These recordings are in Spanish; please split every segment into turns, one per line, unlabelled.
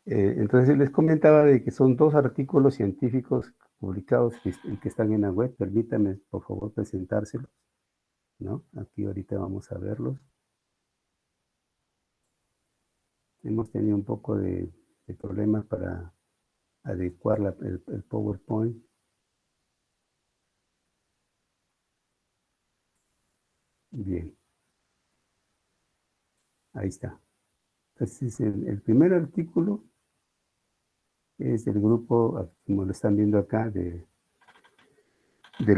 Entonces les comentaba de que son 2 artículos científicos publicados que están en la web. Permítanme, por favor, presentárselos, ¿no? Aquí ahorita vamos a verlos. Hemos tenido un poco de problemas para adecuar el PowerPoint. Bien. Ahí está. Entonces, el primer artículo es del grupo, como lo están viendo acá, del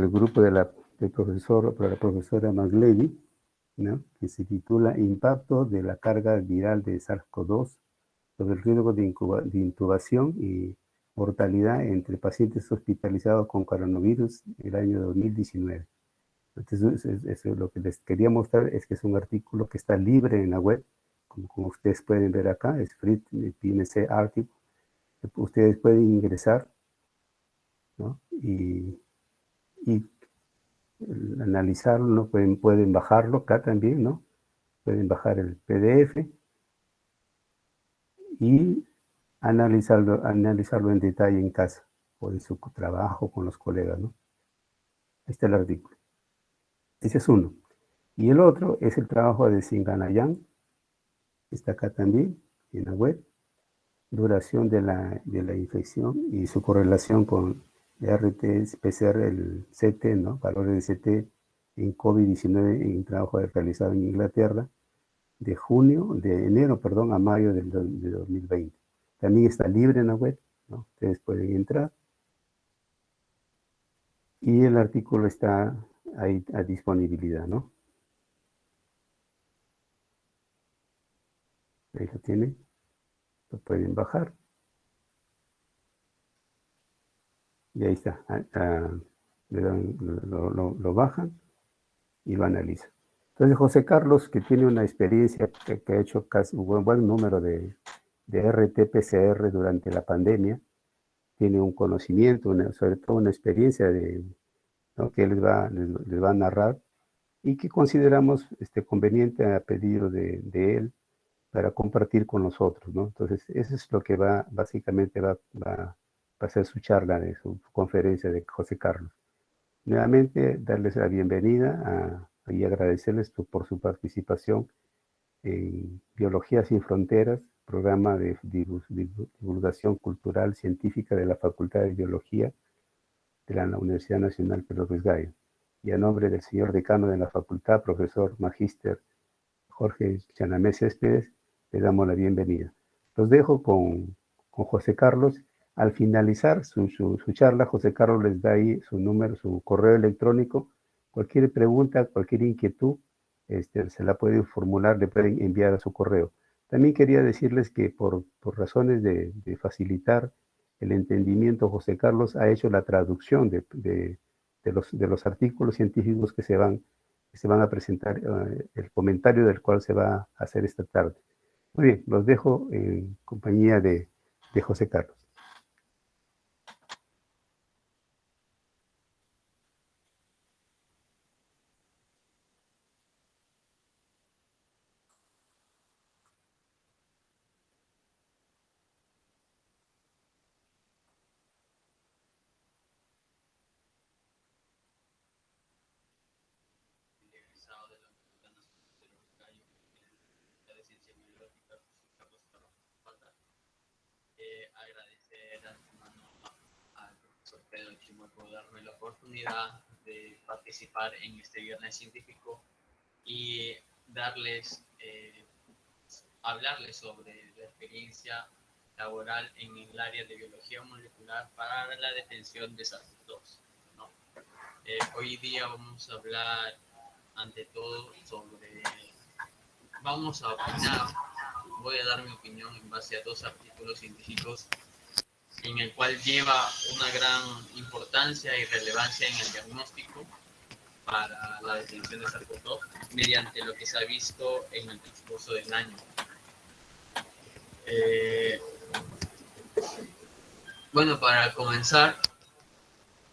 grupo de la profesora McLevy, ¿no? Que se titula Impacto de la carga viral de SARS-CoV-2 sobre el riesgo de intubación y mortalidad entre pacientes hospitalizados con coronavirus el año 2019. Entonces, eso lo que les quería mostrar es que es un artículo que está libre en la web, como ustedes pueden ver acá, es Free PNC Article. Ustedes pueden ingresar, ¿no? y analizarlo, ¿no? Pueden bajarlo acá también, ¿no? Pueden bajar el PDF y analizarlo en detalle en casa o en su trabajo con los colegas, ¿no? Ahí está el artículo. Ese es uno. Y el otro es el trabajo de Singanayan, está acá también en la web, duración de la infección y su correlación con RT-PCR, el CT, ¿no? Valores de CT en COVID-19 en un trabajo realizado en Inglaterra de enero, a mayo de 2020. También está libre en la web, ¿no? Ustedes pueden entrar y el artículo está ahí a disponibilidad, ¿no? Ahí lo tienen, lo pueden bajar. Y ahí está, lo bajan y lo analizan. Entonces José Carlos, que tiene una experiencia que ha hecho casi un buen número de RT-PCR durante la pandemia, tiene un conocimiento, sobre todo una experiencia ¿no? que les va a narrar y que consideramos conveniente a pedido de él para compartir con nosotros, ¿no? Entonces, eso es lo que básicamente va a ser su charla, de su conferencia de José Carlos. Nuevamente, darles la bienvenida y agradecerles por su participación en Biología Sin Fronteras, programa de divulgación cultural científica de la Facultad de Biología de la Universidad Nacional Pedro Ruiz Gallo. Y a nombre del señor decano de la facultad, profesor magíster Jorge Chanamé Céspedes, le damos la bienvenida. Los dejo con José Carlos. Al finalizar su charla, José Carlos les da ahí su número, su correo electrónico. Cualquier pregunta, cualquier inquietud, se la pueden formular, le pueden enviar a su correo. También quería decirles que por razones de facilitar el entendimiento, José Carlos ha hecho la traducción de los artículos científicos que se van a presentar, el comentario del cual se va a hacer esta tarde. Muy bien, los dejo en compañía de José Carlos.
Agradecer al profesor Pedro Chimoy por darme la oportunidad de participar en este viernes científico y hablarles sobre la experiencia laboral en el área de biología molecular para la detención de SARS-CoV-2, ¿no? Hoy día vamos a hablar ante todo vamos a opinar, voy a dar mi opinión en base a 2 artículos científicos en el cual lleva una gran importancia y relevancia en el diagnóstico para la detención de SARS-CoV-2 mediante lo que se ha visto en el transcurso del año. Bueno, para comenzar,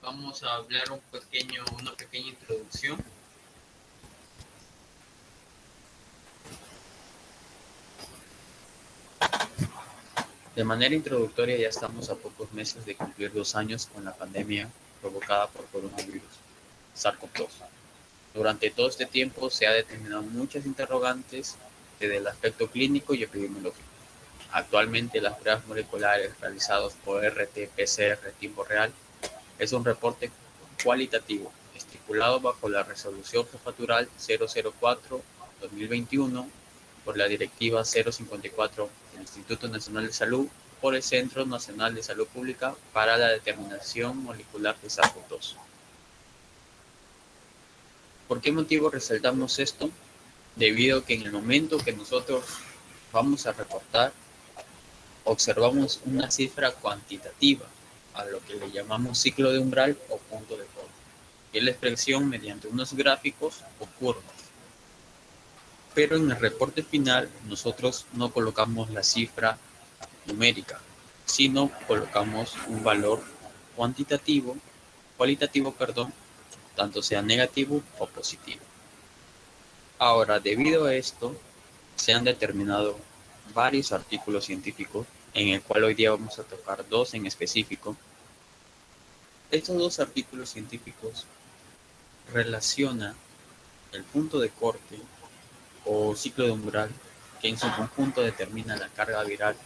vamos a hablar una pequeña introducción. De manera introductoria, ya estamos a pocos meses de cumplir 2 años con la pandemia provocada por coronavirus, SARS-CoV-2. Durante todo este tiempo se ha determinado muchas interrogantes desde el aspecto clínico y epidemiológico. Actualmente, las pruebas moleculares realizadas por RT-PCR tiempo real es un reporte cualitativo estipulado bajo la Resolución Jefatural 004/2021 por la Directiva 054 del Instituto Nacional de Salud por el Centro Nacional de Salud Pública para la determinación molecular de SARS-CoV-2. ¿Por qué motivo resaltamos esto? Debido a que en el momento que nosotros vamos a reportar, observamos una cifra cuantitativa, a lo que le llamamos ciclo de umbral o punto de corte, que es la expresión mediante unos gráficos o curvas. Pero en el reporte final nosotros no colocamos la cifra numérica, sino colocamos un valor cualitativo, tanto sea negativo o positivo. Ahora, debido a esto, se han determinado varios artículos científicos, en el cual hoy día vamos a tocar 2 en específico. Estos 2 artículos científicos relacionan el punto de corte o ciclo de umbral, que en su conjunto determina la carga viral,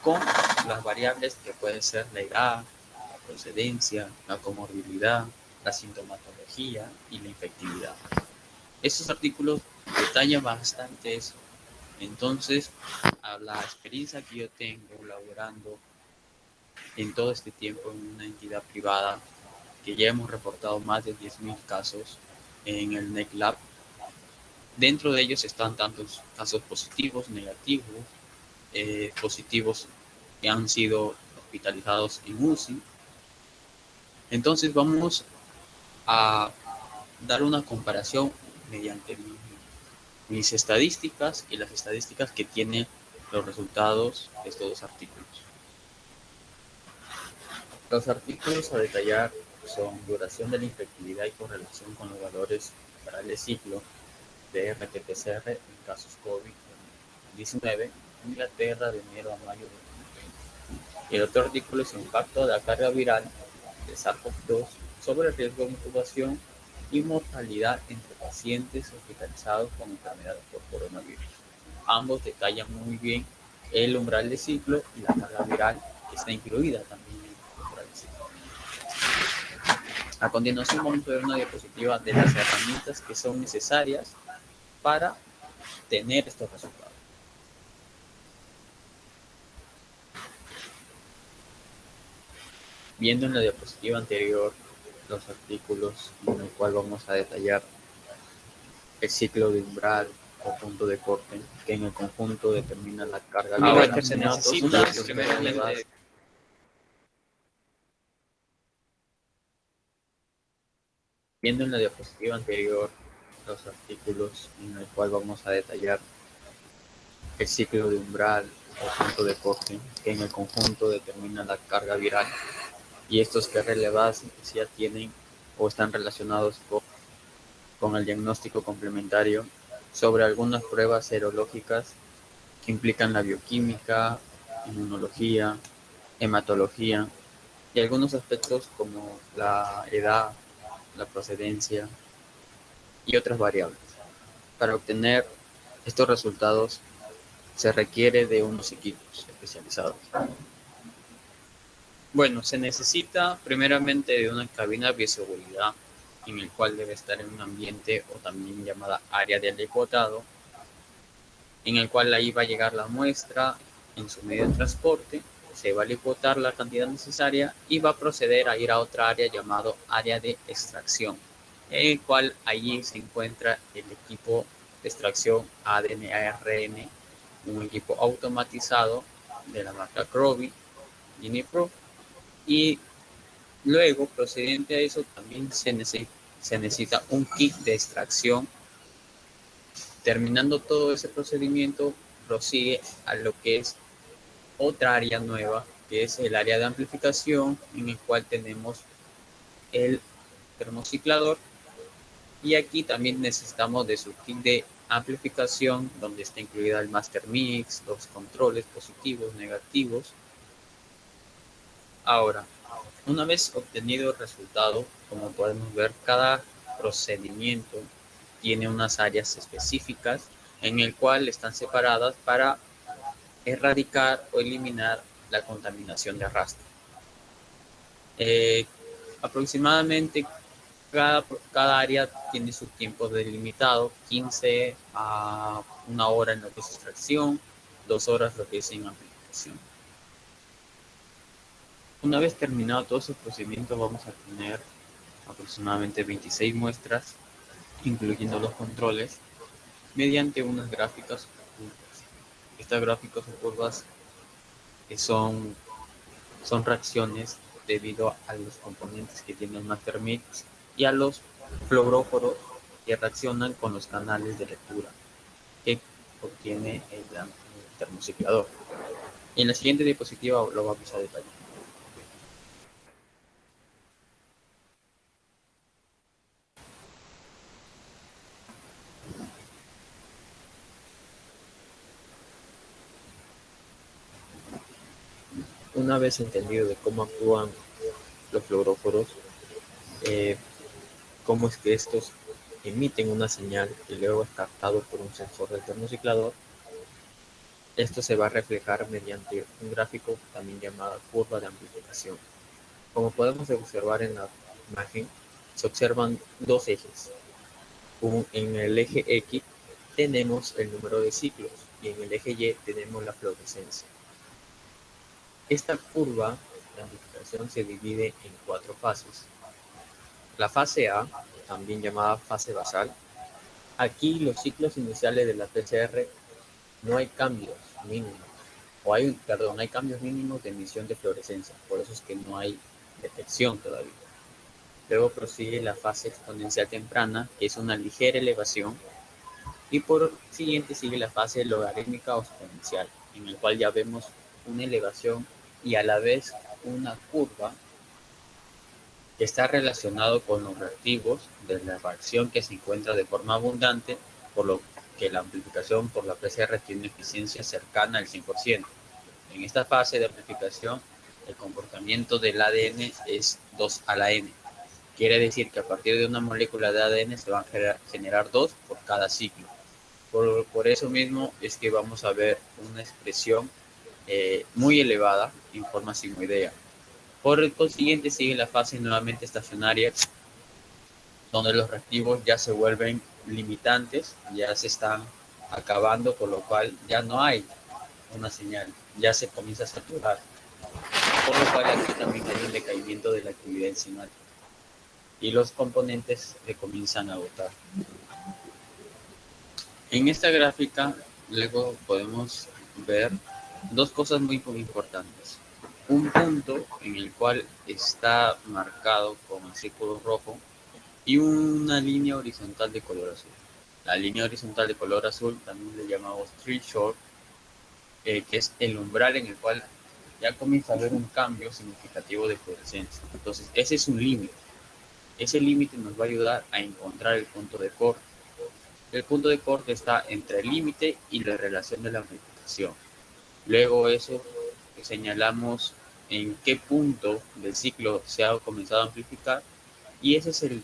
con las variables que pueden ser la edad, la procedencia, la comorbilidad, la sintomatología y la infectividad. Estos artículos detallan bastante eso. Entonces, a la experiencia que yo tengo laborando en todo este tiempo en una entidad privada, que ya hemos reportado más de 10.000 casos en el NECLAB, dentro de ellos están tantos casos positivos, negativos, positivos que han sido hospitalizados en UCI. Entonces vamos a dar una comparación mediante mis estadísticas y las estadísticas que tienen los resultados de estos 2 artículos. Los artículos a detallar son duración de la infectividad y correlación con los valores para el ciclo de RT-PCR en casos COVID-19 en Inglaterra de enero a mayo de 2020. Y el otro artículo es impacto de la carga viral de SARS-CoV-2 sobre el riesgo de incubación y mortalidad entre pacientes hospitalizados con enfermedades por coronavirus. Ambos detallan muy bien el umbral de ciclo y la carga viral que está incluida también en el umbral de ciclo. A continuación vamos a ver una diapositiva de las herramientas que son necesarias para tener estos resultados. Viendo en la diapositiva anterior los artículos en el cual vamos a detallar el ciclo de umbral o punto de corte, que en el conjunto determina la carga viral que se necesita primeramente. Viendo en la diapositiva anterior los artículos en el cual vamos a detallar el ciclo de umbral o punto de corte, que en el conjunto determina la carga viral, y estos que relevancia tienen o están relacionados con el diagnóstico complementario sobre algunas pruebas serológicas que implican la bioquímica, inmunología, hematología y algunos aspectos como la edad, la procedencia y otras variables. Para obtener estos resultados se requiere de unos equipos especializados. Bueno, se necesita primeramente de una cabina de bioseguridad en el cual debe estar en un ambiente o también llamada área de alicuotado, en el cual ahí va a llegar la muestra en su medio de transporte, se va a alicuotar la cantidad necesaria y va a proceder a ir a otra área llamado área de extracción, en el cual allí se encuentra el equipo de extracción ADN-ARN, un equipo automatizado de la marca Crovi, GeniPro, y luego, procedente a eso, también se necesita un kit de extracción. Terminando todo ese procedimiento, prosigue a lo que es otra área nueva, que es el área de amplificación, en el cual tenemos el termociclador, y aquí también necesitamos de su kit de amplificación, donde está incluida el master mix, los controles positivos, negativos. Ahora, una vez obtenido el resultado, como podemos ver, cada procedimiento tiene unas áreas específicas en el cual están separadas para erradicar o eliminar la contaminación de arrastre. Aproximadamente cada área tiene su tiempo delimitado, 15 a 1 hora en lo que es extracción, 2 horas lo que es en amplificación. Una vez terminado todo ese procedimiento, vamos a tener aproximadamente 26 muestras, incluyendo los controles, mediante unas gráficas o curvas. Estas gráficas o curvas son reacciones debido a los componentes que tiene el master mix y a los fluoróforos que reaccionan con los canales de lectura que obtiene el termociclador. En la siguiente diapositiva lo vamos a detallar. Una vez entendido de cómo actúan los fluoróforos, cómo es que estos emiten una señal y luego es captado por un sensor del termociclador, esto se va a reflejar mediante un gráfico también llamado curva de amplificación. Como podemos observar en la imagen, se observan dos ejes. En el eje X tenemos el número de ciclos y en el eje Y tenemos la fluorescencia. Esta curva de amplificación se divide en 4 fases. La fase A, también llamada fase basal, aquí los ciclos iniciales de la PCR no hay cambios mínimos, hay cambios mínimos de emisión de fluorescencia, por eso es que no hay detección todavía. Luego prosigue la fase exponencial temprana, que es una ligera elevación, y por siguiente sigue la fase logarítmica o exponencial, en el cual ya vemos una elevación y a la vez una curva que está relacionado con los reactivos de la reacción que se encuentra de forma abundante, por lo que la amplificación por la PCR tiene eficiencia cercana al 100%. En esta fase de amplificación, el comportamiento del ADN es 2 a la n. Quiere decir que a partir de una molécula de ADN se van a generar 2 por cada ciclo. Por eso mismo es que vamos a ver una expresión muy elevada en forma sigmoidea. Por el consiguiente sigue la fase nuevamente estacionaria, donde los reactivos ya se vuelven limitantes, ya se están acabando, por lo cual ya no hay una señal, ya se comienza a saturar, por lo cual aquí también hay un decaimiento de la actividad enzimática y los componentes se comienzan a agotar. En esta gráfica luego podemos ver dos cosas muy importantes. Un punto en el cual está marcado con el círculo rojo y una línea horizontal de color azul. La línea horizontal de color azul también le llamamos threshold, que es el umbral en el cual ya comienza a haber un cambio significativo de fluorescencia. Entonces, ese es un límite. Ese límite nos va a ayudar a encontrar el punto de corte. El punto de corte está entre el límite y la relación de la amplificación. Luego eso señalamos en qué punto del ciclo se ha comenzado a amplificar y ese es el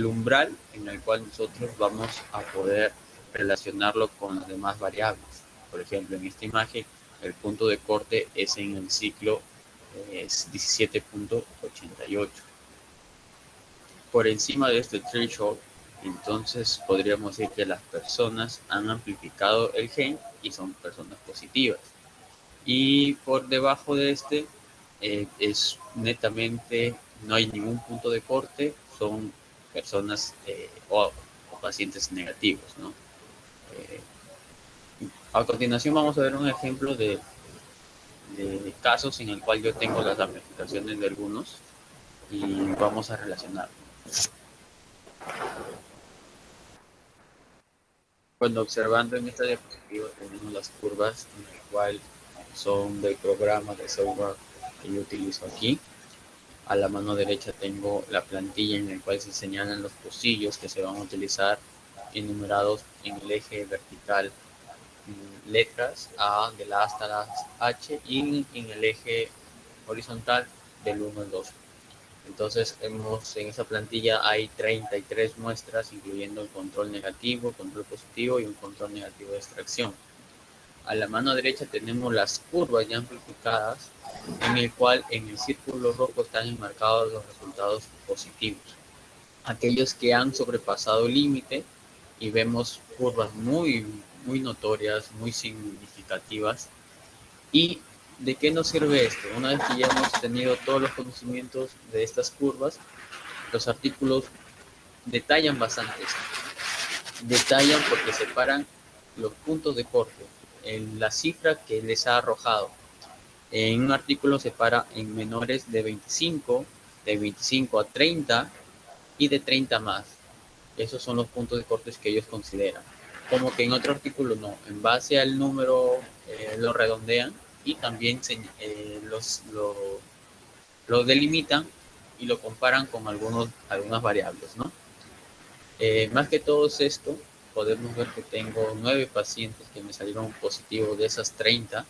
umbral en el cual nosotros vamos a poder relacionarlo con las demás variables. Por ejemplo, en esta imagen el punto de corte es en el ciclo es 17.88. Por encima de este threshold, entonces podríamos decir que las personas han amplificado el gen y son personas positivas. Y por debajo de este es netamente, no hay ningún punto de corte, son personas o pacientes negativos, ¿no? A continuación vamos a ver un ejemplo de casos en el cual yo tengo las amplificaciones de algunos y vamos a relacionar. Cuando observando en esta diapositiva tenemos las curvas en el cual son del programa de software que yo utilizo aquí. A la mano derecha tengo la plantilla en la cual se señalan los pocillos que se van a utilizar enumerados en el eje vertical letras A, de la A hasta la H, y en el eje horizontal del 1 al 2. Entonces, en esa plantilla hay 33 muestras, incluyendo el control negativo, control positivo y un control negativo de extracción. A la mano derecha tenemos las curvas ya amplificadas, en el cual en el círculo rojo están enmarcados los resultados positivos. Aquellos que han sobrepasado el límite, y vemos curvas muy notorias, muy significativas. ¿Y de qué nos sirve esto? Una vez que ya hemos tenido todos los conocimientos de estas curvas, los artículos detallan bastante esto. Detallan porque separan los puntos de corte, en la cifra que les ha arrojado. En un artículo separa en menores de 25 a 30 y de 30 más. Esos son los puntos de cortes que ellos consideran. Como que en otro artículo no, en base al número lo redondean y también lo delimitan y lo comparan con algunas variables, ¿no? Más que todo esto, podemos ver que tengo 9 pacientes que me salieron positivos de esas 30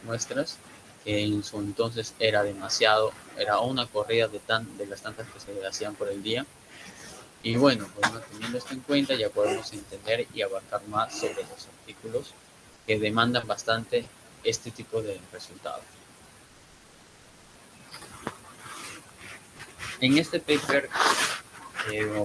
muestras, que en su entonces era demasiado, era una corrida de las tantas que se hacían por el día. Y bueno, pues teniendo esto en cuenta, ya podemos entender y abarcar más sobre los artículos que demandan bastante este tipo de resultados. En este paper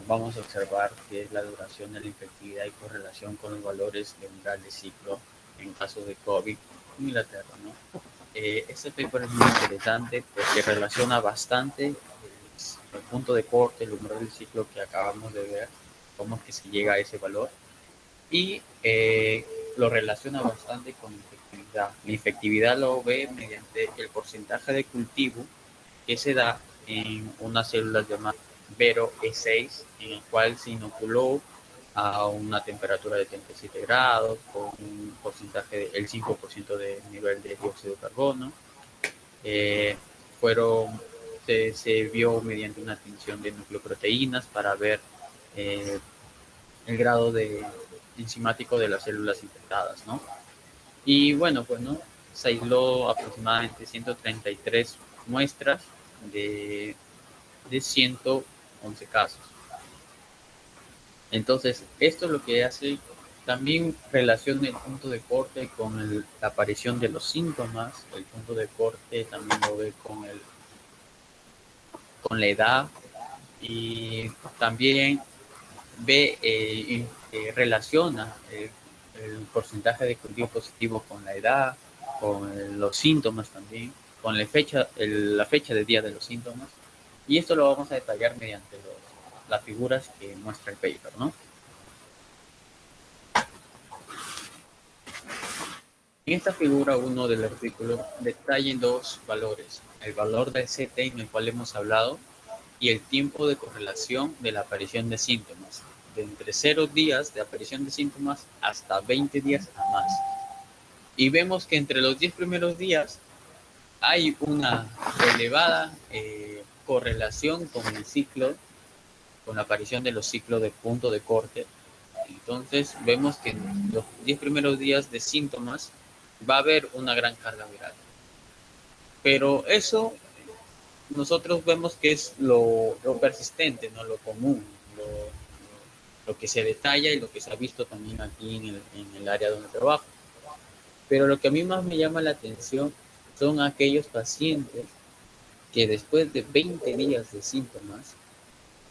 vamos a observar qué es la duración de la infectividad y correlación con los valores de umbral de ciclo en casos de COVID en Inglaterra, ¿no? Este paper es muy interesante porque relaciona bastante el punto de corte, el umbral del ciclo que acabamos de ver, cómo es que se llega a ese valor, y lo relaciona bastante con la infectividad. La infectividad lo ve mediante el porcentaje de cultivo que se da en unas células llamadas Vero E6, en el cual se inoculó a una temperatura de 37 grados, con un porcentaje del 5% de nivel de dióxido de carbono. Se vio mediante una tinción de nucleoproteínas para ver el grado de enzimático de las células infectadas, ¿no? Y bueno, pues, ¿no? Se aisló aproximadamente 133 muestras de 111 casos. Entonces, esto es lo que hace, también relaciona el punto de corte con la aparición de los síntomas. El punto de corte también lo ve con la edad, y también ve relaciona el porcentaje de cultivo positivo con la edad, con los síntomas también, con la fecha de día de los síntomas. Y esto lo vamos a detallar mediante las figuras que muestra el paper, ¿no? En esta figura 1 del artículo detallan dos valores: el valor de CT, en el cual hemos hablado, y el tiempo de correlación de la aparición de síntomas, de entre 0 días de aparición de síntomas hasta 20 días a más. Y vemos que entre los 10 primeros días hay una elevada correlación con el ciclo, con la aparición de los ciclos de punto de corte. Entonces vemos que en los 10 primeros días de síntomas va a haber una gran carga viral. Pero eso nosotros vemos que es lo persistente, ¿no? Lo común, lo que se detalla y lo que se ha visto también aquí en el área donde trabajo. Pero lo que a mí más me llama la atención son aquellos pacientes que después de 20 días de síntomas,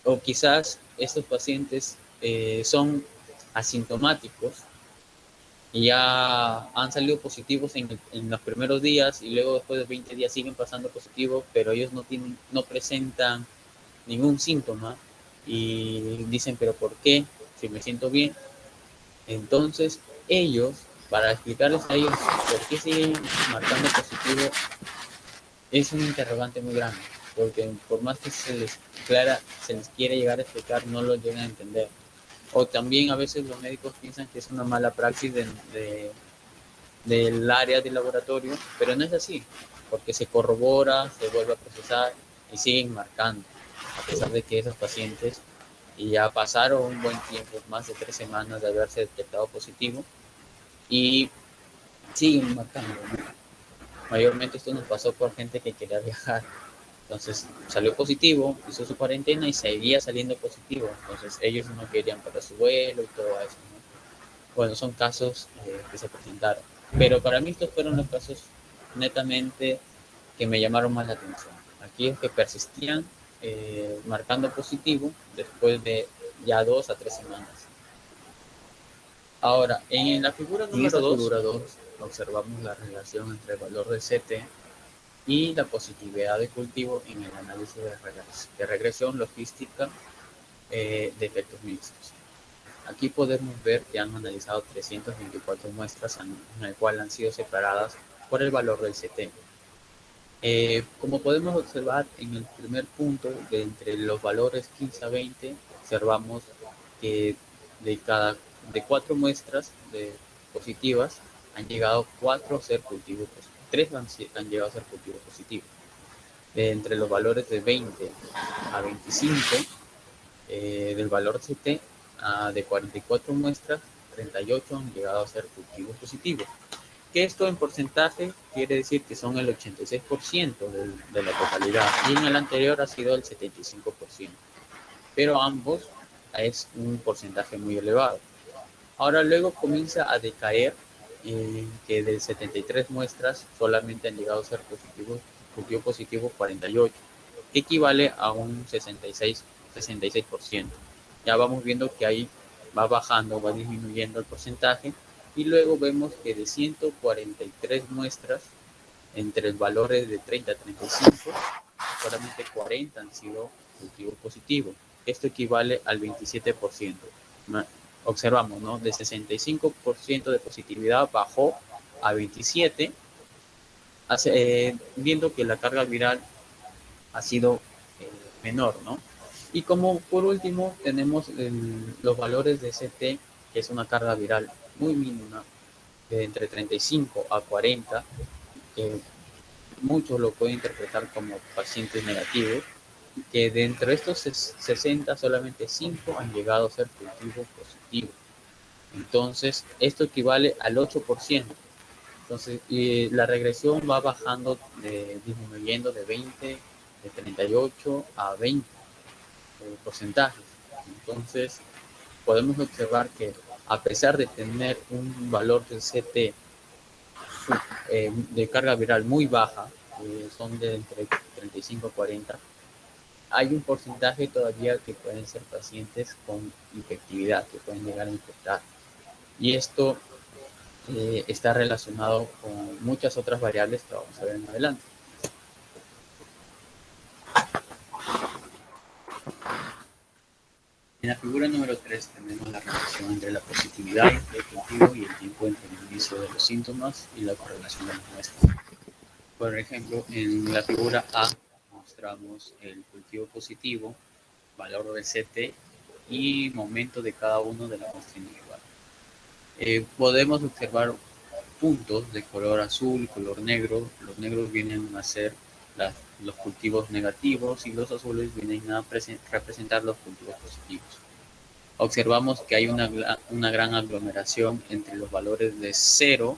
o quizás estos pacientes son asintomáticos y ya han salido positivos en los primeros días, y luego después de 20 días siguen pasando positivos, pero ellos no presentan ningún síntoma y dicen, pero ¿por qué? Si me siento bien. Entonces ellos, para explicarles a ellos por qué siguen marcando positivo, es un interrogante muy grande, porque por más que se les quiere llegar a explicar, no lo llegan a entender. O también a veces los médicos piensan que es una mala praxis del área de laboratorio, pero no es así, porque se corrobora, se vuelve a procesar y siguen marcando, a pesar de que esos pacientes y ya pasaron un buen tiempo, más de 3 semanas de haberse detectado positivo, y siguen marcando, ¿no? Mayormente esto nos pasó por gente que quería viajar. Entonces salió positivo, hizo su cuarentena y seguía saliendo positivo. Entonces ellos no querían perder su vuelo y todo eso, ¿no? Bueno, son casos que se presentaron. Pero para mí estos fueron los casos netamente que me llamaron más la atención. Aquellos que persistían marcando positivo después de ya 2 a 3 semanas. Ahora, en la figura número 2 observamos la relación entre el valor de CT y la positividad de cultivo en el análisis de regresión logística de efectos mixtos. Aquí podemos ver que han analizado 324 muestras en las cuales han sido separadas por el valor del CT. Como podemos observar en el primer punto, de entre los valores 15 a 20, observamos que de 4 muestras positivas han llegado 4 a ser cultivos positivos, 3 han llegado a ser cultivos positivos. Entre los valores de 20 a 25, del valor CT, de 44 muestras, 38 han llegado a ser cultivos positivos. Que esto en porcentaje quiere decir que son el 86% de la totalidad, y en el anterior ha sido el 75%. Pero ambos es un porcentaje muy elevado. Ahora luego comienza a decaer, que de 73 muestras solamente han llegado a ser cultivo positivo 48, que equivale a un 66%. Ya vamos viendo que ahí va bajando, va disminuyendo el porcentaje, y luego vemos que de 143 muestras, entre valores de 30 a 35, solamente 40 han sido cultivos positivos. Esto equivale al 27%. Observamos, ¿no? De 65% de positividad bajó a 27%, viendo que la carga viral ha sido menor, ¿no? Y como por último tenemos los valores de CT, que es una carga viral muy mínima, de entre 35 a 40, que muchos lo pueden interpretar como pacientes negativos, que dentro de estos 60 solamente 5 han llegado a ser cultivos positivos. Entonces, esto equivale al 8%. Entonces, la regresión va bajando, disminuyendo de 20, de 38 a 20 porcentajes. Entonces, podemos observar que a pesar de tener un valor del CT de carga viral muy baja, son de entre 35 a 40, hay un porcentaje todavía que pueden ser pacientes con infectividad, que pueden llegar a infectar. Y esto está relacionado con muchas otras variables que vamos a ver en adelante. En la figura número 3 tenemos la relación entre la positividad del cultivo y el tiempo entre el inicio de los síntomas y la correlación de las muestras. Por ejemplo, en la figura A mostramos el cultivo positivo, valor del CT y momento de cada uno de la muestra individual. Podemos observar puntos de color azul, color negro. Los negros vienen a ser los cultivos negativos y los azules vienen a representar los cultivos positivos. Observamos que hay una gran aglomeración entre los valores de 0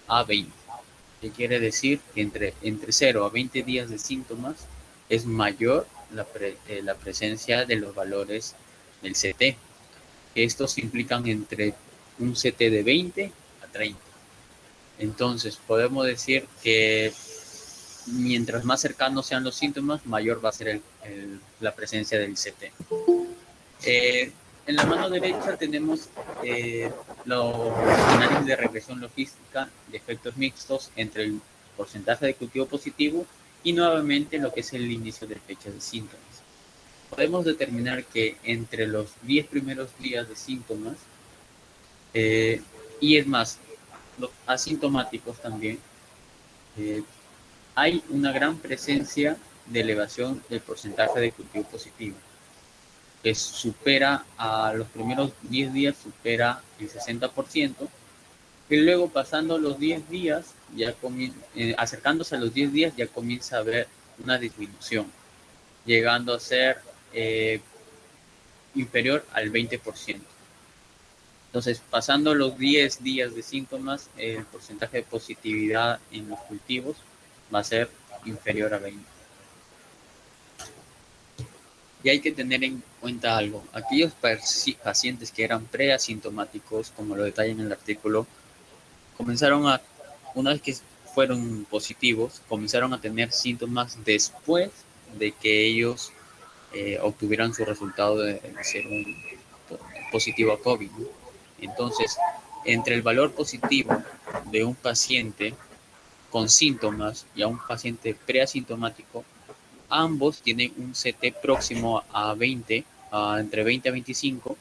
a 20. ¿Qué quiere decir? Que entre 0 a 20 días de síntomas es mayor la presencia de los valores del CT. Estos implican entre un CT de 20 a 30. Entonces, podemos decir que mientras más cercanos sean los síntomas, mayor va a ser la presencia del CT. En la mano derecha tenemos los análisis de regresión logística de efectos mixtos entre el porcentaje de cultivo positivo y nuevamente lo que es el inicio de fecha de síntomas. Podemos determinar que entre los 10 primeros días de síntomas, y es más, los asintomáticos también, hay una gran presencia de elevación del porcentaje de cultivo positivo, que supera a los primeros 10 días, supera el 60%, y luego pasando los 10 días, acercándose a los 10 días, ya comienza a haber una disminución, llegando a ser inferior al 20%. Entonces, pasando los 10 días de síntomas, el porcentaje de positividad en los cultivos va a ser inferior a 20. Y hay que tener en cuenta algo. Aquellos pacientes que eran preasintomáticos, como lo detalla en el artículo, una vez que fueron positivos, comenzaron a tener síntomas después de que ellos obtuvieran su resultado de ser un positivo a COVID, ¿no? Entonces, entre el valor positivo de un paciente con síntomas y a un paciente preasintomático, ambos tienen un CT próximo a 20, entre 20 a 25,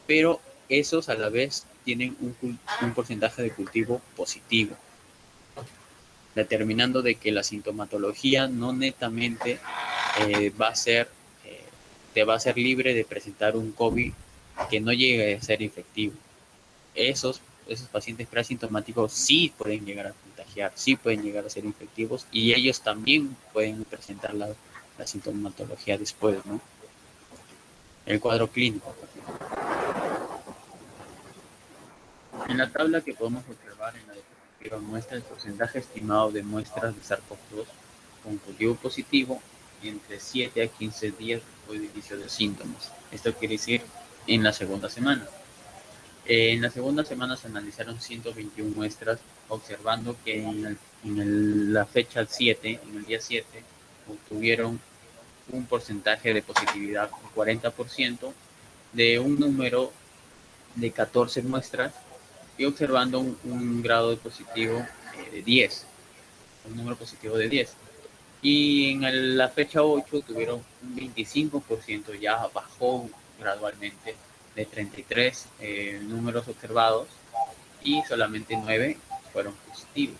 pero esos a la vez tienen un porcentaje de cultivo positivo, determinando de que la sintomatología no netamente va a ser, te va a ser libre de presentar un COVID que no llegue a ser infectivo. Esos pacientes preasintomáticos sí pueden llegar a contagiar, sí pueden llegar a ser infectivos y ellos también pueden presentar la sintomatología después, ¿no? El cuadro clínico. En la tabla que podemos observar en la diapositiva muestra el porcentaje estimado de muestras de SARS-CoV-2 con cultivo positivo entre 7 a 15 días después del inicio de síntomas. Esto quiere decir en la segunda semana. En la segunda semana se analizaron 121 muestras, observando que la fecha 7, en el día 7, obtuvieron un porcentaje de positividad del 40% de un número de 14 muestras y observando un grado de positivo de 10, un número positivo de 10. Y en la fecha 8 tuvieron un 25%, ya bajó gradualmente de 33 números observados y solamente 9 fueron positivos.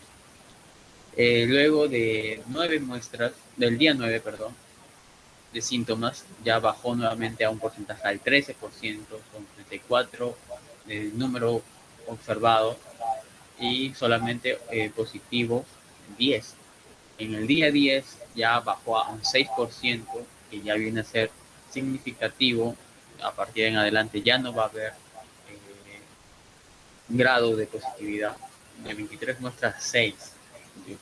Luego de 9 muestras, del día 9, perdón, de síntomas, ya bajó nuevamente a un porcentaje del 13%, con 34 número observado y solamente positivos 10. En el día 10 ya bajó a un 6%, que ya viene a ser significativo. A partir de en adelante ya no va a haber grado de positividad. De 23 muestras, 6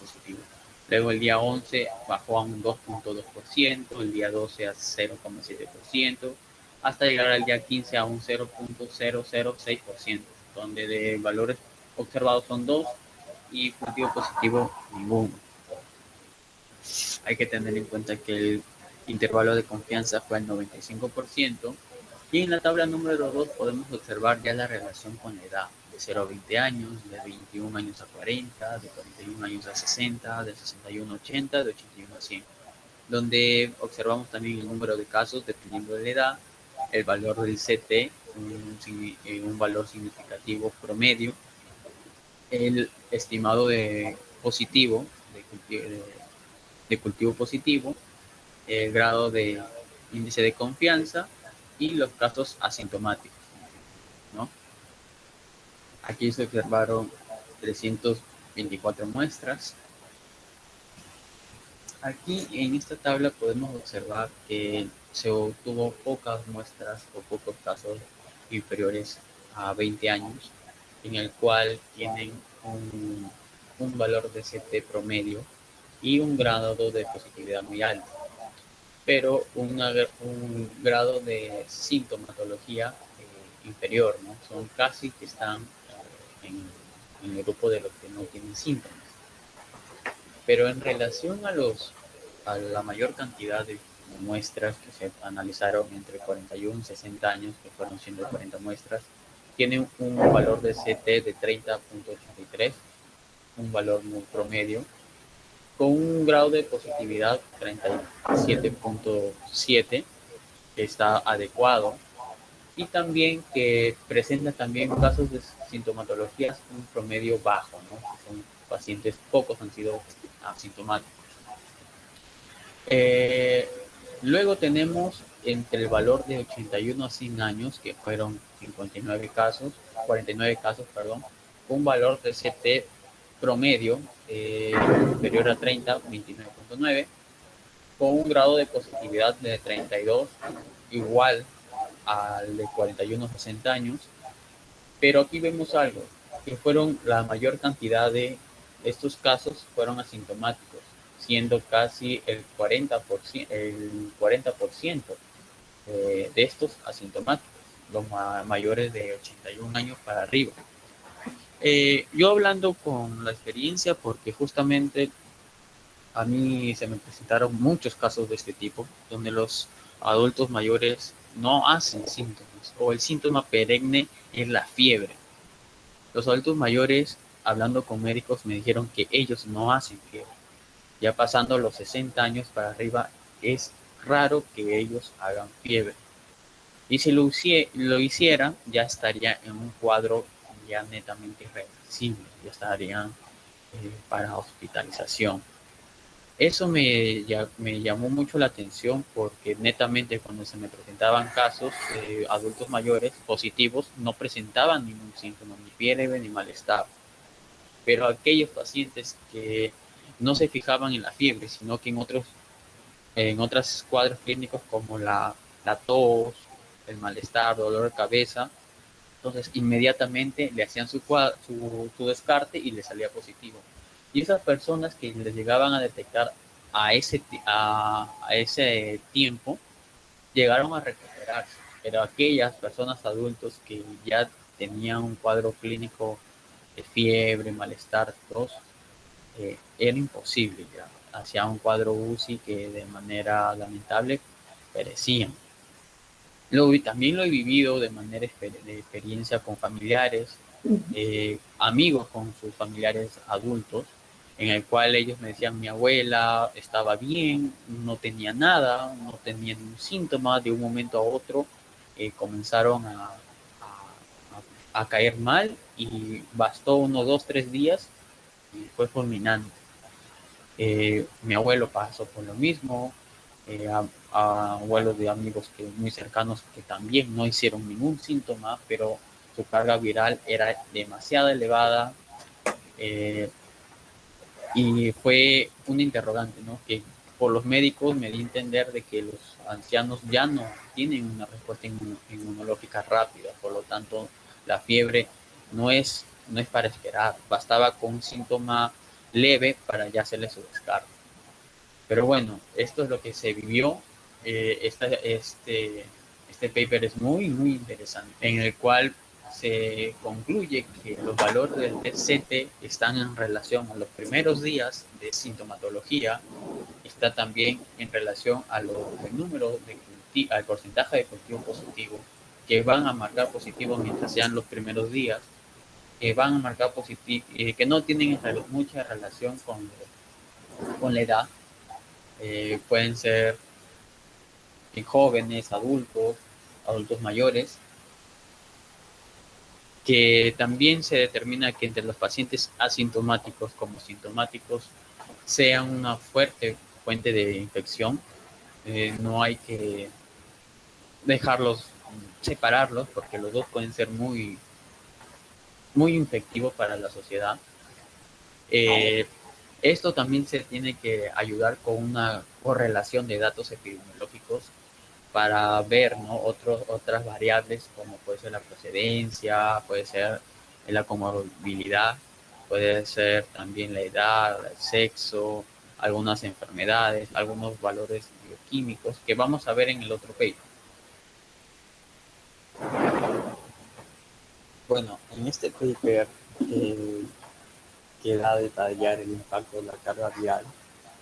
positivos. Luego el día 11 bajó a un 2.2%, el día 12 a 0.7%, hasta llegar al día 15 a un 0.006%, donde de valores observados son 2 y cultivo positivo ninguno. Hay que tener en cuenta que el intervalo de confianza fue el 95%. Y en la tabla número 2 podemos observar ya la relación con la edad, de 0 a 20 años, de 21 años a 40, de 41 años a 60, de 61 a 80, de 81 a 100, donde observamos también el número de casos dependiendo de la edad, el valor del CT, un valor significativo promedio, el estimado de positivo, de cultivo positivo, el grado de índice de confianza y los casos asintomáticos, ¿no? Aquí se observaron 324 muestras. Aquí en esta tabla podemos observar que se obtuvo pocas muestras o pocos casos inferiores a 20 años, en el cual tienen un valor de CT promedio y un grado de positividad muy alto, pero un grado de sintomatología inferior, ¿no? Son casi que están en el grupo de los que no tienen síntomas. Pero en relación a la mayor cantidad de muestras que se analizaron entre 41 y 60 años, que fueron 140 muestras, tienen un valor de CT de 30.83, un valor muy promedio, con un grado de positividad 37.7, que está adecuado, y también que presenta también casos de sintomatologías un promedio bajo, ¿no? Son pacientes, pocos han sido asintomáticos. Luego tenemos entre el valor de 81 a 100 años, que fueron 49 casos, un valor de CT promedio inferior a 30, 29.9, con un grado de positividad de 32, igual al de 41 60 años, pero aquí vemos algo, que fueron la mayor cantidad de estos casos fueron asintomáticos, siendo casi el 40% de estos asintomáticos, los mayores de 81 años para arriba. Yo hablando con la experiencia, porque justamente a mí se me presentaron muchos casos de este tipo, donde los adultos mayores no hacen síntomas, o el síntoma perenne es la fiebre. Los adultos mayores, hablando con médicos, me dijeron que ellos no hacen fiebre. Ya pasando los 60 años para arriba, es raro que ellos hagan fiebre. Y si lo hicieran, ya estaría en un cuadro ya netamente irreversible, ya estarían para hospitalización. Eso me llamó mucho la atención porque netamente cuando se me presentaban casos de adultos mayores positivos no presentaban ningún síntoma, ni fiebre ni malestar. Pero aquellos pacientes que no se fijaban en la fiebre, sino que en otros cuadros clínicos como la tos, el malestar, dolor de cabeza, entonces inmediatamente le hacían su descarte y le salía positivo. Y esas personas que les llegaban a detectar a ese tiempo, llegaron a recuperarse. Pero aquellas personas adultos que ya tenían un cuadro clínico de fiebre, malestar, tos, era imposible ya. Hacía un cuadro UCI que de manera lamentable perecían. También lo he vivido de manera de experiencia con familiares, amigos con sus familiares adultos, en el cual ellos me decían, mi abuela estaba bien, no tenía nada, no tenía ningún síntoma, de un momento a otro comenzaron a caer mal y bastó 1, 2, 3 días y fue fulminante. Mi abuelo pasó por lo mismo, a abuelos de amigos muy cercanos que también no hicieron ningún síntoma, pero su carga viral era demasiado elevada, y fue un interrogante, ¿no? Que por los médicos me di a entender de que los ancianos ya no tienen una respuesta inmunológica rápida, por lo tanto la fiebre no es para esperar, bastaba con un síntoma leve para ya hacerle su descargo. Pero bueno, esto es lo que se vivió. Este paper es muy, muy interesante, en el cual se concluye que los valores del TCT están en relación a los primeros días de sintomatología, está también en relación al porcentaje de cultivo positivo, que van a marcar positivo mientras sean los primeros días, que van a marcar positivo, que no tienen mucha relación con la edad. Pueden ser jóvenes, adultos mayores, que también se determina que entre los pacientes asintomáticos como sintomáticos sean una fuerte fuente de infección. No hay que separarlos porque los dos pueden ser muy, muy infectivos para la sociedad. Esto también se tiene que ayudar con una correlación de datos epidemiológicos para ver, ¿no? Otras variables como puede ser la procedencia, puede ser la comorbilidad, puede ser también la edad, el sexo, algunas enfermedades, algunos valores bioquímicos que vamos a ver en el otro paper. Bueno, en este paper queda a detallar el impacto de la carga viral,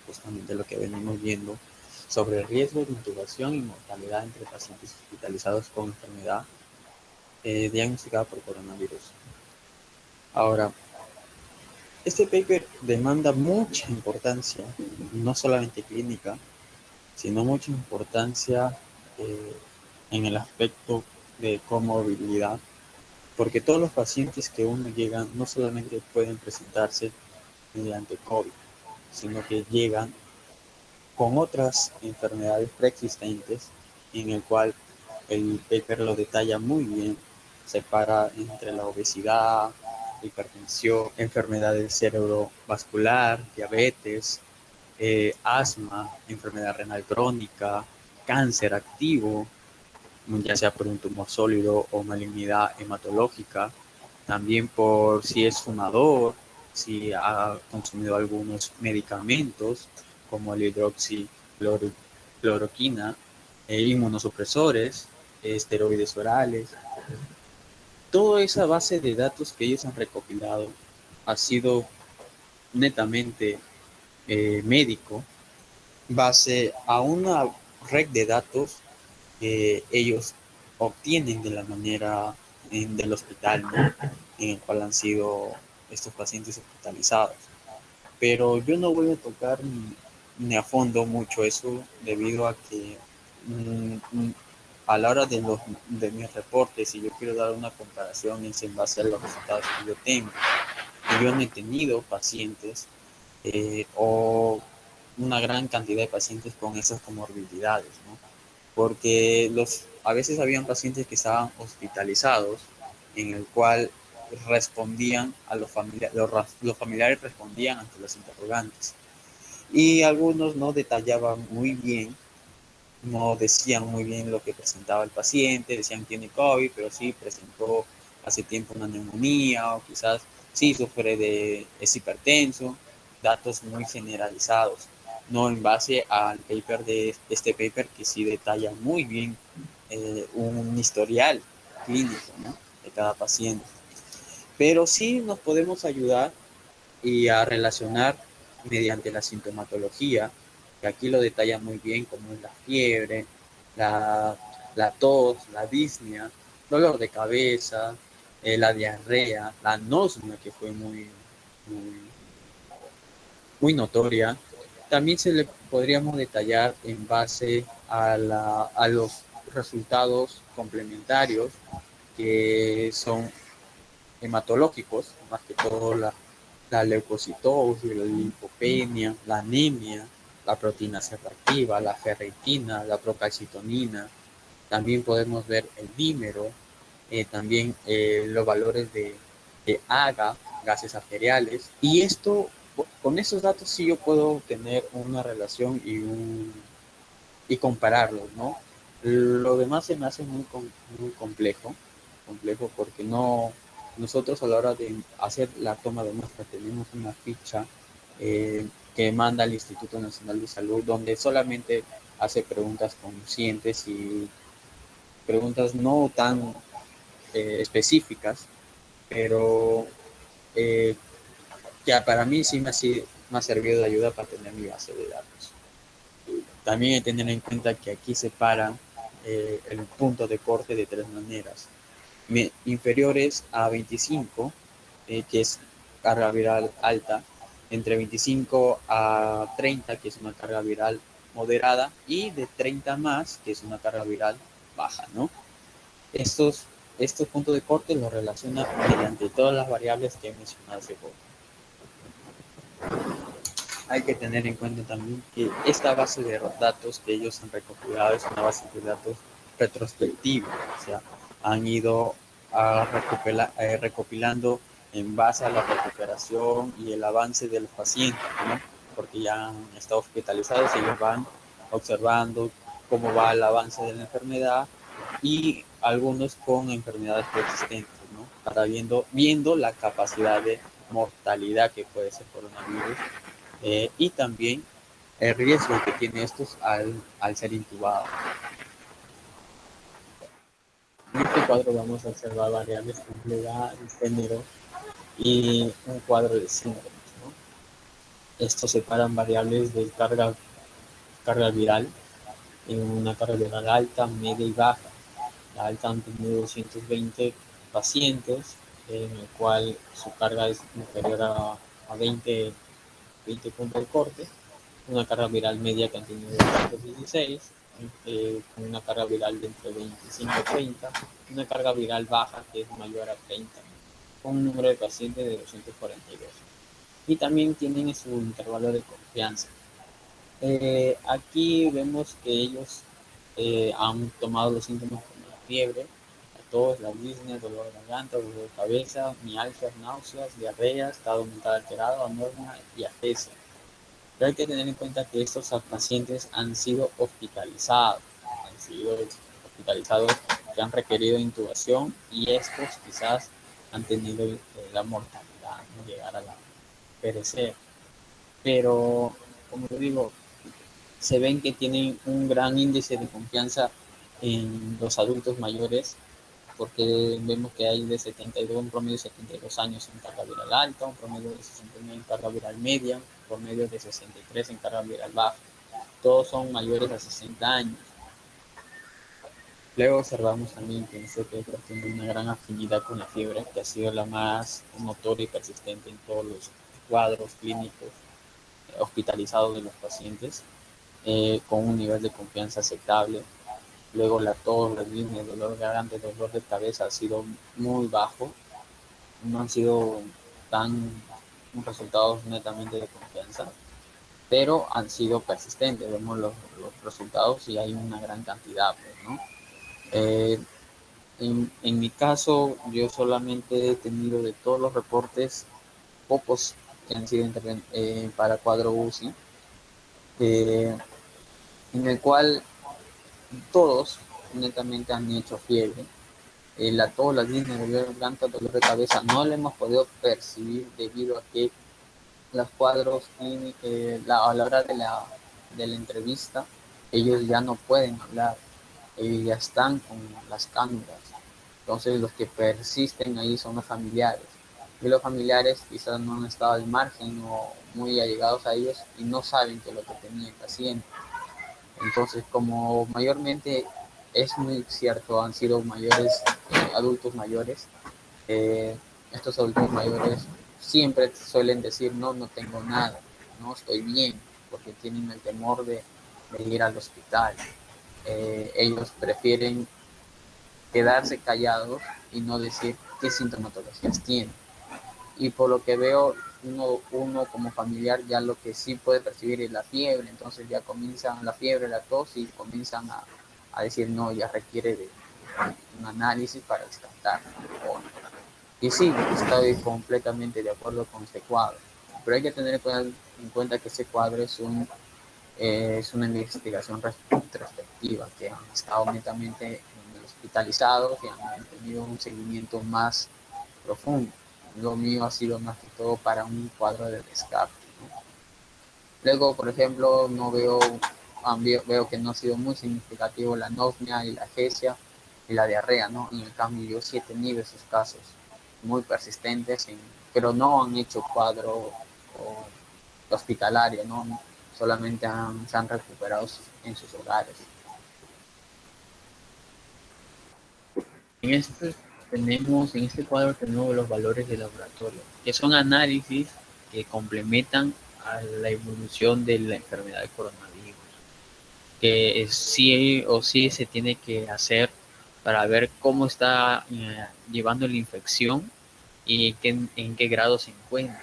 justamente lo que venimos viendo, sobre el riesgo de intubación y mortalidad entre pacientes hospitalizados con enfermedad diagnosticada por coronavirus. Ahora, este paper demanda mucha importancia, no solamente clínica, sino mucha importancia en el aspecto de comorbilidad, porque todos los pacientes que uno llegan no solamente pueden presentarse mediante COVID, sino que llegan con otras enfermedades preexistentes, en el cual el paper lo detalla muy bien, separa entre la obesidad, hipertensión, enfermedades cerebrovascular, diabetes, asma, enfermedad renal crónica, cáncer activo,
ya sea por un tumor sólido o malignidad hematológica, también por si es fumador, si ha consumido algunos medicamentos como el hidroxicloroquina, inmunosupresores, esteroides orales. Toda esa base de datos que ellos han recopilado ha sido netamente médico, base a una red de datos que ellos obtienen de la manera del hospital, ¿no? En el cual han sido estos pacientes hospitalizados. Pero yo no voy a tocar ni a fondo mucho eso debido a que a la hora de mis reportes, si yo quiero dar una comparación, es en base a los resultados que yo tengo. Y yo no he tenido pacientes o una gran cantidad de pacientes con esas comorbilidades, ¿no? Porque a veces habían pacientes que estaban hospitalizados, en el cual respondían a los familiares respondían ante los interrogantes. Y algunos no detallaban muy bien, no decían muy bien lo que presentaba el paciente, decían que tiene COVID, pero sí presentó hace tiempo una neumonía o quizás sí sufre es hipertenso, datos muy generalizados, no en base al paper de este paper que sí detalla muy bien un historial clínico, ¿no?, de cada paciente. Pero sí nos podemos ayudar y a relacionar mediante la sintomatología, que aquí lo detalla muy bien, como es la fiebre, la, la tos, la disnea, dolor de cabeza, la diarrea, la anosmia, que fue muy, muy notoria. También se le podríamos detallar en base a los resultados complementarios que son hematológicos, más que todo la leucocitosis, la linfopenia, la anemia, la proteína C reactiva, la ferritina, la procalcitonina. También podemos ver el dímero, también los valores de AGA, gases arteriales. Y esto, con esos datos sí yo puedo tener una relación y compararlos, ¿no? Lo demás se me hace muy complejo porque nosotros a la hora de hacer la toma de muestra tenemos una ficha que manda al Instituto Nacional de Salud donde solamente hace preguntas conscientes y preguntas no tan específicas, pero eh, que para mí sí me ha servido de ayuda para tener mi base de datos. También hay que tener en cuenta que aquí separan el punto de corte de tres maneras. Inferiores a 25, que es carga viral alta, entre 25 a 30, que es una carga viral moderada, y de 30 más, que es una carga viral baja, ¿no? Estos, estos puntos de corte los relaciona mediante todas las variables que he mencionado hace poco. Hay que tener en cuenta también que esta base de datos que ellos han recopilado es una base de datos retrospectiva, o sea, han ido recopilando en base a la recuperación y el avance de los pacientes, ¿no? Porque ya han estado hospitalizados y ellos van observando cómo va el avance de la enfermedad y algunos con enfermedades preexistentes, ¿no? Para viendo la capacidad de mortalidad que puede ser coronavirus y también el riesgo que tiene estos al ser intubados. En este cuadro vamos a observar variables como edad, género y un cuadro de síntomas, ¿no? Estos separan variables de carga viral en una carga viral alta, media y baja. La alta han tenido 220 pacientes, en el cual su carga es inferior a 20 puntos de corte, una carga viral media que han tenido 216, con una carga viral de entre 25 y 30, una carga viral baja que es mayor a 30, con un número de pacientes de 242. Y también tienen su intervalo de confianza. Aquí vemos que ellos han tomado los síntomas como la fiebre, la tos, la disnea, dolor de garganta, dolor de cabeza, mialgias, náuseas, diarrea, estado mental alterado, anormia y afesia. Pero hay que tener en cuenta que estos pacientes han sido hospitalizados, hospitalizados que han requerido intubación y estos quizás han tenido la mortalidad, ¿no? Llegar a la perecer. Pero, como te digo, se ven que tienen un gran índice de confianza en los adultos mayores, porque vemos que hay de 72, un promedio de 72 años en carga viral alta, un promedio de 69 en carga viral media, un promedio de 63 en carga viral baja. Todos son mayores a 60 años. Luego observamos también que este pecho tiene una gran afinidad con la fiebre, que ha sido la más notoria y persistente en todos los cuadros clínicos hospitalizados de los pacientes, con un nivel de confianza aceptable. Luego la tos, la disnea, el dolor de garganta, el dolor de cabeza ha sido muy bajo, no han sido tan resultados netamente de confianza, pero han sido persistentes. Vemos los resultados y hay una gran cantidad, pues, ¿no? En mi caso, yo solamente he tenido de todos los reportes, pocos que han sido para cuadro UCI, en el cual todos netamente han hecho fiebre. La tos, la disnea, dolor de garganta, dolor de cabeza, no lo hemos podido percibir debido a que los cuadros a la hora de la entrevista, ellos ya no pueden hablar, ellos ya están con las cánulas. Entonces los que persisten ahí son los familiares. Y los familiares quizás no han estado al margen o muy allegados a ellos y no saben qué es lo que tenía el paciente. Entonces, como mayormente es muy cierto, han sido mayores, adultos mayores, estos adultos mayores siempre suelen decir, no, no tengo nada, no estoy bien, porque tienen el temor de ir al hospital. Ellos prefieren quedarse callados y no decir qué sintomatologías tienen. Y por lo que veo, uno como familiar ya lo que sí puede percibir es la fiebre, entonces ya comienzan la fiebre, la tos y comienzan a decir no, ya requiere de un análisis para descartar. Y sí, estoy completamente de acuerdo con este cuadro, pero hay que tener en cuenta que este cuadro es una investigación retrospectiva, que han estado netamente hospitalizados y han tenido un seguimiento más profundo. Lo mío ha sido más que todo para un cuadro de descarte, ¿no? Luego, por ejemplo, veo que no ha sido muy significativo la anosmia y la agesia y la diarrea, ¿no? En el cambio, yo sí he tenido esos casos muy persistentes, pero no han hecho cuadro hospitalario, ¿no? Solamente se han recuperado en sus hogares.
En este cuadro tenemos los valores de laboratorio, que son análisis que complementan a la evolución de la enfermedad de coronavirus, que sí o sí se tiene que hacer para ver cómo está llevando la infección y en qué grado se encuentra.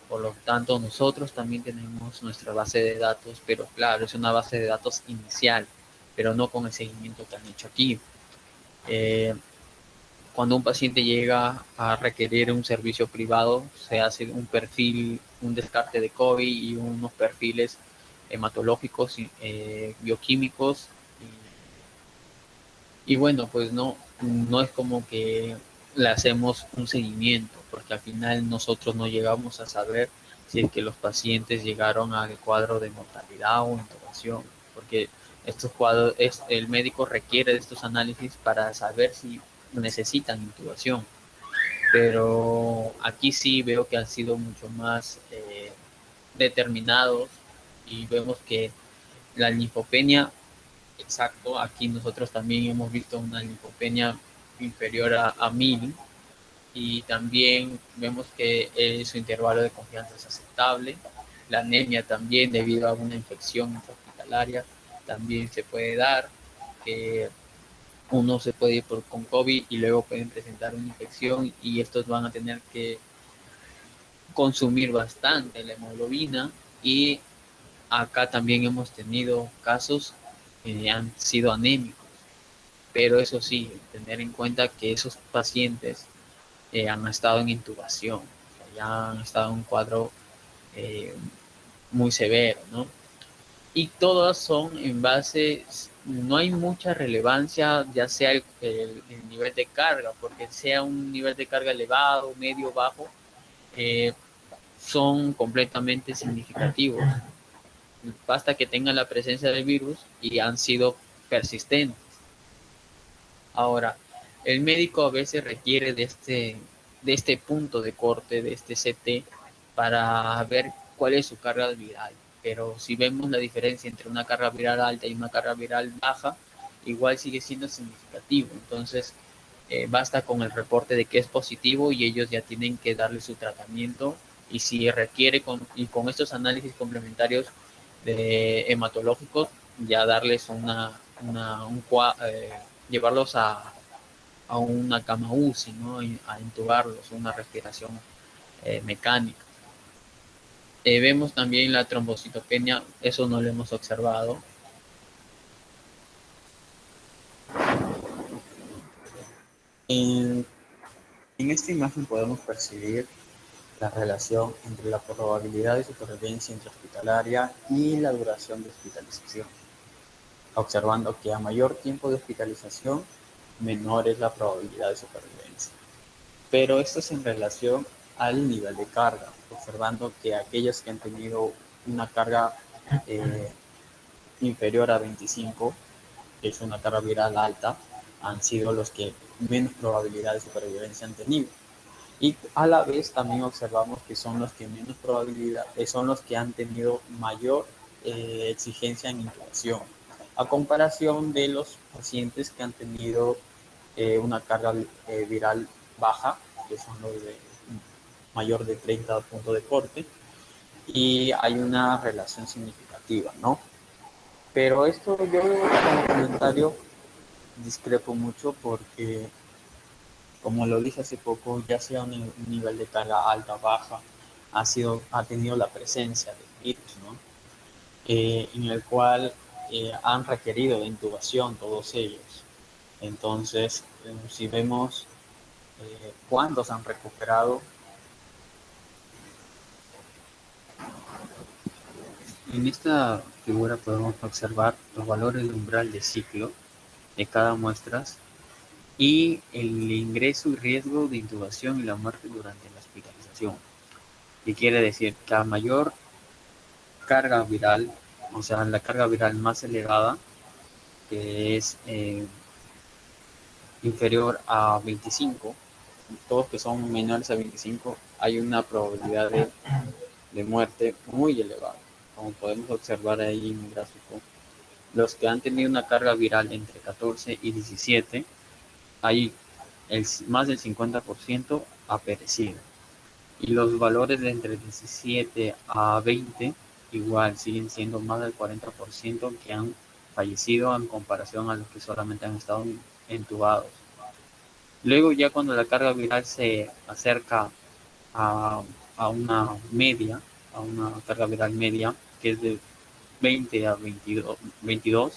Por lo tanto, nosotros también tenemos nuestra base de datos, pero claro, es una base de datos inicial, pero no con el seguimiento que han hecho aquí. Cuando un paciente llega a requerir un servicio privado, se hace un perfil, un descarte de COVID y unos perfiles hematológicos, bioquímicos. Y bueno, pues no es como que le hacemos un seguimiento, porque al final nosotros no llegamos a saber si es que los pacientes llegaron al cuadro de mortalidad o intubación, porque estos cuadros, el médico requiere de estos análisis para saber si necesitan intubación. Pero aquí sí veo que han sido mucho más determinados y vemos que la linfopenia, exacto, aquí nosotros también hemos visto una linfopenia inferior a 1000 y también vemos que su intervalo de confianza es aceptable. La anemia también debido a una infección hospitalaria también se puede dar, que uno se puede ir con COVID y luego pueden presentar una infección y estos van a tener que consumir bastante la hemoglobina y acá también hemos tenido casos que han sido anémicos, pero eso sí, tener en cuenta que esos pacientes han estado en intubación, o sea, ya han estado en un cuadro eh, muy severo, ¿no? Y todas son en base no hay mucha relevancia, ya sea el nivel de carga, porque sea un nivel de carga elevado, medio, bajo, eh, son completamente significativos. Basta que tengan la presencia del virus y han sido persistentes. Ahora, el médico a veces requiere de este punto de corte, de este CT, para ver cuál es su carga viral. Pero si vemos la diferencia entre una carga viral alta y una carga viral baja, igual sigue siendo significativo. Entonces, basta con el reporte de que es positivo y ellos ya tienen que darle su tratamiento. Y si requiere, y con estos análisis complementarios hematológicos, ya darles llevarlos a una cama UCI, ¿no? A intubarlos, una respiración mecánica. Vemos también la trombocitopenia, eso no lo hemos observado.
En esta imagen podemos percibir la relación entre la probabilidad de supervivencia intrahospitalaria y la duración de hospitalización, observando que a mayor tiempo de hospitalización, menor es la probabilidad de supervivencia. Pero esto es en relación al nivel de carga, observando que aquellos que han tenido una carga inferior a 25, que es una carga viral alta, han sido los que menos probabilidad de supervivencia han tenido. Y a la vez también observamos que son los que menos probabilidad, son los que han tenido mayor exigencia en intubación, a comparación de los pacientes que han tenido una carga viral baja, que son los de mayor de 30 puntos de corte, y hay una relación significativa, ¿no? Pero esto yo como comentario discrepo mucho porque, como lo dije hace poco, ya sea un nivel de carga alta o baja, ha tenido la presencia del virus, ¿no? En el cual han requerido de intubación todos ellos. Entonces, si vemos cuántos han recuperado, en esta figura podemos observar los valores de umbral de ciclo de cada muestra y el ingreso y riesgo de intubación y la muerte durante la hospitalización. Y quiere decir que a mayor carga viral, o sea, la carga viral más elevada, que es inferior a 25, todos que son menores a 25, hay una probabilidad de muerte muy elevada, como podemos observar ahí en el gráfico. Los que han tenido una carga viral entre 14 y 17, hay más del 50% ha perecido. Y los valores de entre 17 a 20 igual siguen siendo más del 40% que han fallecido en comparación a los que solamente han estado entubados. Luego ya cuando la carga viral se acerca a, a una media, a una carga viral media, que es de 20 a 22,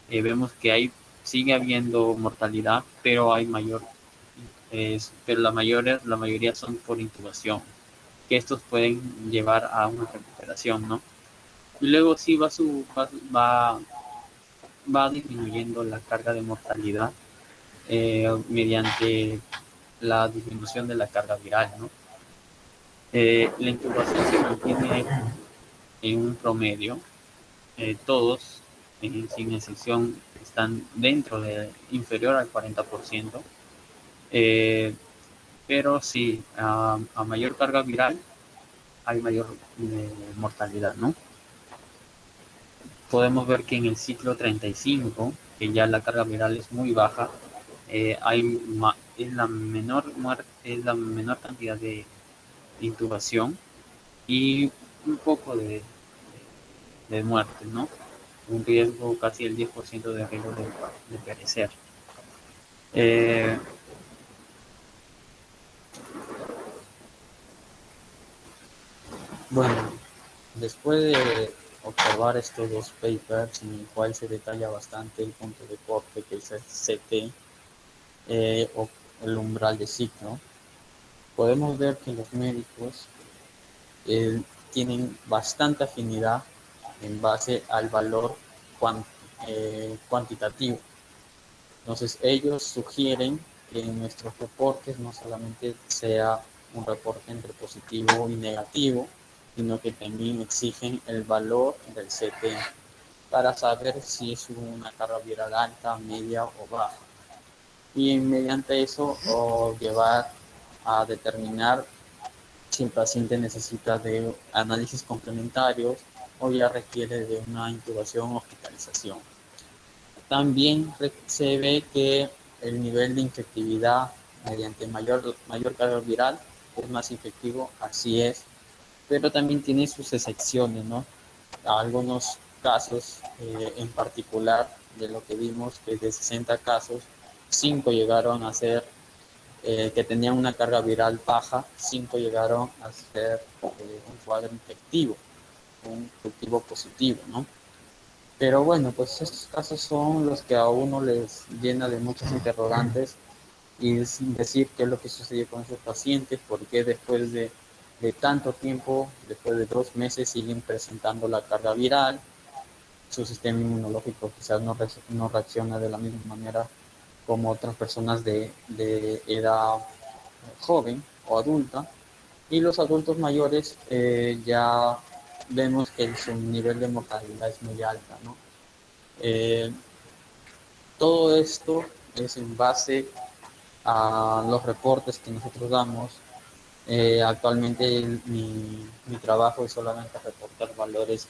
vemos que sigue habiendo mortalidad, pero hay pero la mayoría son por intubación, que estos pueden llevar a una recuperación, ¿no? Y luego sí va disminuyendo la carga de mortalidad mediante la disminución de la carga viral, ¿no? La intubación se mantiene en un promedio, todos, sin excepción, están dentro de inferior al 40%, pero sí, a mayor carga viral hay mayor mortalidad, ¿no? Podemos ver que en el ciclo 35, que ya la carga viral es muy baja, es la menor cantidad de intubación y un poco de muerte, ¿no? Un riesgo casi el 10% de riesgo de perecer. Bueno, después de observar estos dos papers en el cual se detalla bastante el punto de corte, que es el CT, o el umbral de ciclo, podemos ver que los médicos tienen bastante afinidad en base al valor cuantitativo. Entonces ellos sugieren que en nuestros reportes no solamente sea un reporte entre positivo y negativo, sino que también exigen el valor del CT para saber si es una carga viral alta, media o baja. Y mediante eso llevar a determinar si el paciente necesita de análisis complementarios o ya requiere de una intubación o hospitalización. También se ve que el nivel de infectividad mediante mayor carga viral es más efectivo, así es, pero también tiene sus excepciones, ¿no? Algunos casos en particular de lo que vimos, que de 60 casos, 5 llegaron a ser que tenían una carga viral baja, 5 llegaron a ser un cuadro infectivo, un cultivo positivo, ¿no? Pero bueno, pues estos casos son los que a uno les llena de muchas interrogantes y es decir qué es lo que sucedió con esos pacientes, por qué después de tanto tiempo, después de 2 meses, siguen presentando la carga viral, su sistema inmunológico quizás no reacciona de la misma manera como otras personas de edad joven o adulta, y los adultos mayores ya vemos que su nivel de mortalidad es muy alta, ¿no? Eh, Todo esto es en base a los reportes que nosotros damos. Actualmente mi trabajo es solamente reportar valores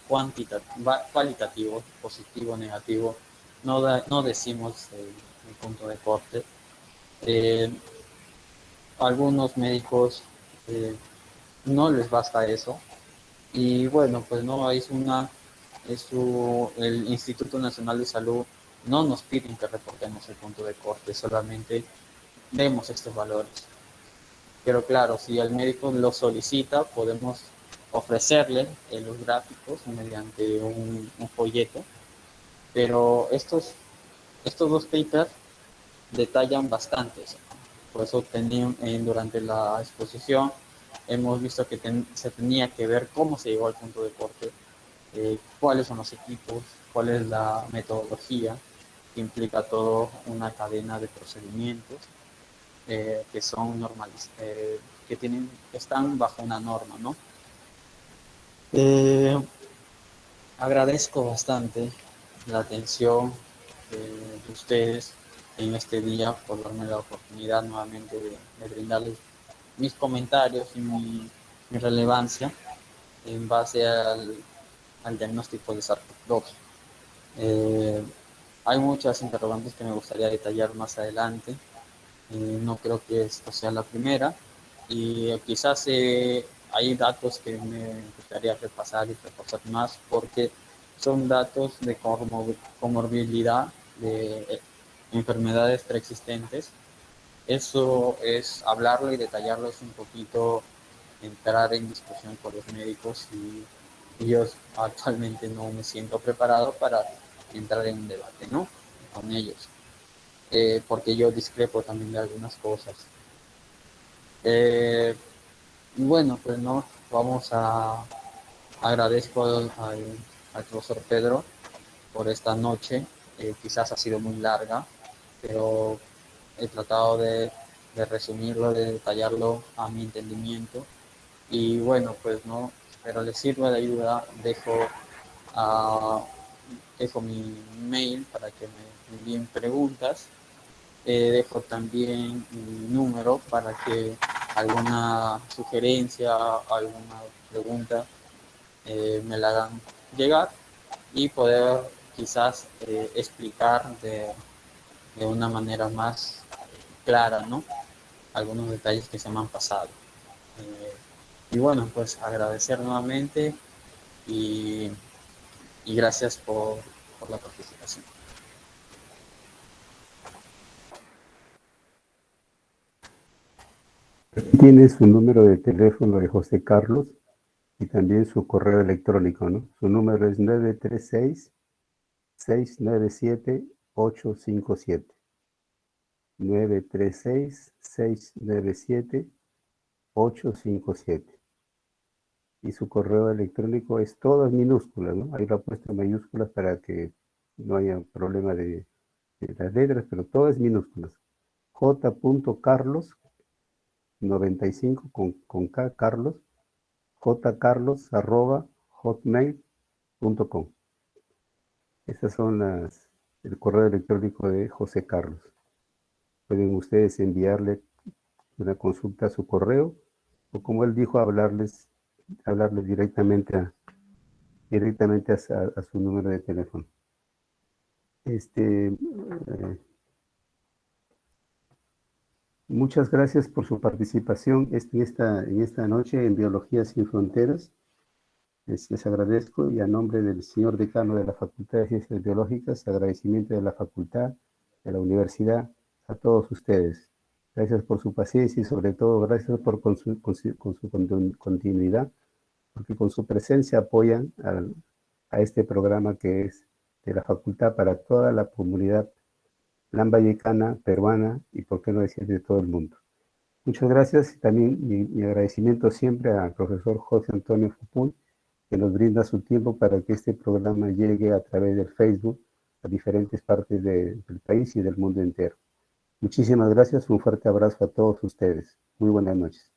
cualitativos, positivo, negativo. No decimos el punto de corte. Eh, Algunos médicos no les basta eso. Y bueno, pues no, el Instituto Nacional de Salud no nos piden que reportemos el punto de corte, solamente vemos estos valores. Pero claro, si el médico lo solicita, podemos ofrecerle los gráficos mediante un folleto, pero estos dos papers detallan bastante eso. Por eso durante la exposición hemos visto que se tenía que ver cómo se llegó al punto de corte, cuáles son los equipos, cuál es la metodología, que implica toda una cadena de procedimientos que son que están bajo una norma, ¿no? Eh, Agradezco bastante la atención de ustedes en este día por darme la oportunidad nuevamente de brindarles mis comentarios y mi relevancia en base al diagnóstico de SARS-CoV-2. Hay muchas interrogantes que me gustaría detallar más adelante. No creo que esto sea la primera y quizás hay datos que me gustaría repasar y repasar más porque son datos de comorbilidad de enfermedades preexistentes. Eso es hablarlo y detallarlo, es un poquito entrar en discusión con los médicos y yo actualmente no me siento preparado para entrar en un debate, ¿no? Con ellos. Porque yo discrepo también de algunas cosas. Eh, bueno, pues no, agradezco al profesor Pedro por esta noche. Quizás ha sido muy larga, pero he tratado de resumirlo, de detallarlo a mi entendimiento. Y bueno, pues no, pero les sirva de ayuda, dejo mi mail para que me envíen preguntas. Dejo también mi número para que alguna sugerencia, alguna pregunta me la hagan llegar y poder quizás explicar de una manera más clara, ¿no? Algunos detalles que se me han pasado. Y bueno, pues agradecer nuevamente y, y gracias por la participación.
Aquí tienes su número de teléfono de José Carlos y también su correo electrónico, ¿no? Su número es 936-697-857. 936-697-857. Y su correo electrónico es todas minúsculas, ¿no? Ahí lo ha puesto en mayúsculas para que no haya problema de las letras, pero todo es minúsculas. J.Carlos 95 con K, Carlos, jcarlos@hotmail.com. Esas son el correo electrónico de José Carlos. Pueden ustedes enviarle una consulta a su correo, o como él dijo, hablarles directamente a su número de teléfono. Muchas gracias por su participación en esta noche en Biología Sin Fronteras. Les agradezco, y a nombre del señor decano de la Facultad de Ciencias Biológicas, agradecimiento de la facultad, de la universidad, a todos ustedes. Gracias por su paciencia y sobre todo gracias con su continuidad, porque con su presencia apoyan a este programa que es de la facultad para toda la comunidad lambayecana, peruana y por qué no decir de todo el mundo. Muchas gracias, y también mi agradecimiento siempre al profesor José Antonio Fupul, que nos brinda su tiempo para que este programa llegue a través del Facebook a diferentes partes del país y del mundo entero. Muchísimas gracias, un fuerte abrazo a todos ustedes. Muy buenas noches.